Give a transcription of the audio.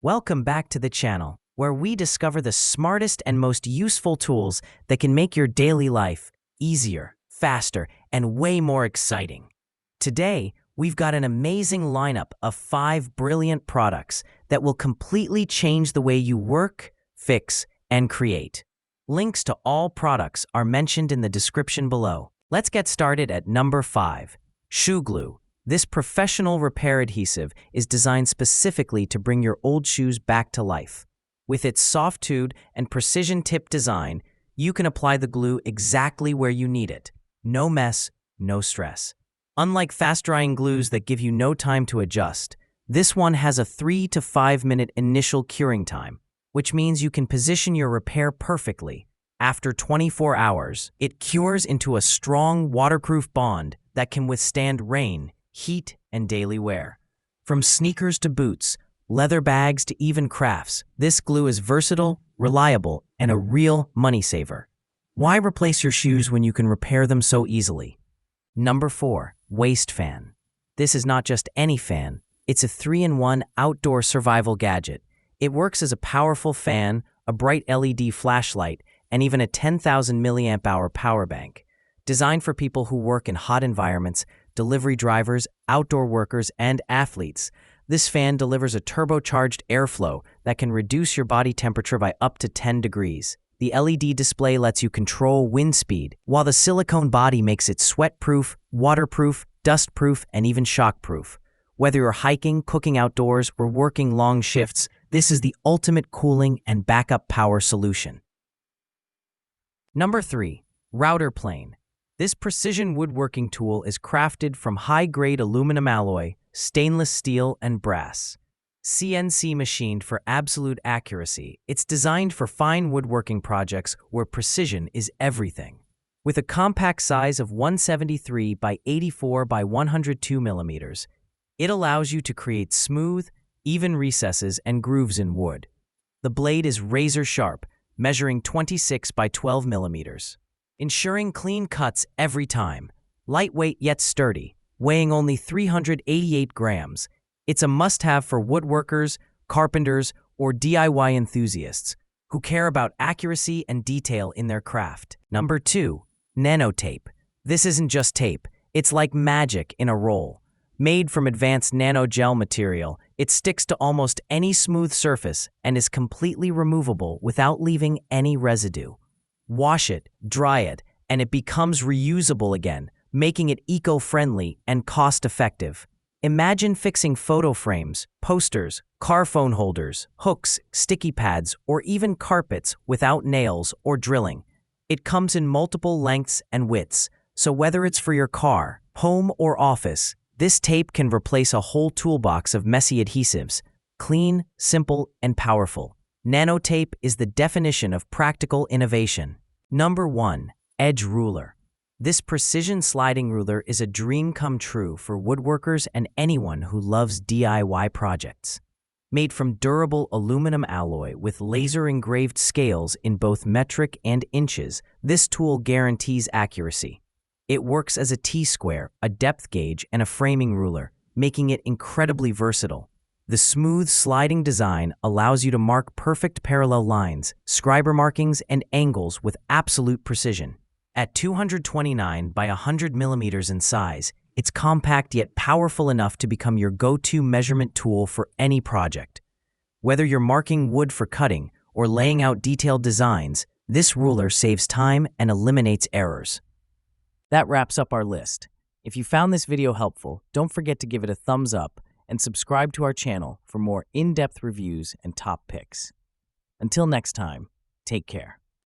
Welcome back to the channel, where we discover the smartest and most useful tools that can make your daily life easier, faster, and way more exciting. Today, we've got an amazing lineup of 5 brilliant products that will completely change the way you work, fix, and create. Links to all products are mentioned in the description below. Let's get started at number 5, Shoe Glue. This professional repair adhesive is designed specifically to bring your old shoes back to life. With its soft-toed and precision-tip design, you can apply the glue exactly where you need it. No mess, no stress. Unlike fast-drying glues that give you no time to adjust, this one has a 3 to 5 minute initial curing time, which means you can position your repair perfectly. After 24 hours, it cures into a strong, waterproof bond that can withstand rain, heat, and daily wear. From sneakers to boots, leather bags to even crafts, this glue is versatile, reliable, and a real money saver. Why replace your shoes when you can repair them so easily? Number 4, Waist Fan. This is not just any fan, it's a 3-in-1 outdoor survival gadget. It works as a powerful fan, a bright LED flashlight, and even a 10,000 milliamp hour power bank. Designed for people who work in hot environments, delivery drivers, outdoor workers, and athletes, this fan delivers a turbocharged airflow that can reduce your body temperature by up to 10 degrees. The LED display lets you control wind speed, while the silicone body makes it sweat-proof, waterproof, dust-proof, and even shock-proof. Whether you're hiking, cooking outdoors, or working long shifts, this is the ultimate cooling and backup power solution. Number 3, Router Plane. This precision woodworking tool is crafted from high-grade aluminum alloy, stainless steel, and brass. CNC machined for absolute accuracy, it's designed for fine woodworking projects where precision is everything. With a compact size of 173 by 84 by 102 millimeters, it allows you to create smooth, even recesses and grooves in wood. The blade is razor sharp, measuring 26 by 12 millimeters. Ensuring clean cuts every time. Lightweight yet sturdy, weighing only 388 grams. It's a must-have for woodworkers, carpenters, or DIY enthusiasts who care about accuracy and detail in their craft. Number 2, Nano Tape. This isn't just tape, it's like magic in a roll. Made from advanced nanogel material, it sticks to almost any smooth surface and is completely removable without leaving any residue. Wash it, dry it, and it becomes reusable again, making it eco-friendly and cost-effective. Imagine fixing photo frames, posters, car phone holders, hooks, sticky pads, or even carpets without nails or drilling. It comes in multiple lengths and widths, so whether it's for your car, home, or office, this tape can replace a whole toolbox of messy adhesives. Clean, simple, and powerful. Nano Tape is the definition of practical innovation. Number 1, Edge Ruler. This precision sliding ruler is a dream come true for woodworkers and anyone who loves DIY projects. Made from durable aluminum alloy with laser-engraved scales in both metric and inches, this tool guarantees accuracy. It works as a T-square, a depth gauge, and a framing ruler, making it incredibly versatile. The smooth sliding design allows you to mark perfect parallel lines, scriber markings, and angles with absolute precision. At 229 by 100 millimeters in size, it's compact yet powerful enough to become your go-to measurement tool for any project. Whether you're marking wood for cutting or laying out detailed designs, this ruler saves time and eliminates errors. That wraps up our list. If you found this video helpful, don't forget to give it a thumbs up and subscribe to our channel for more in-depth reviews and top picks. Until next time, take care.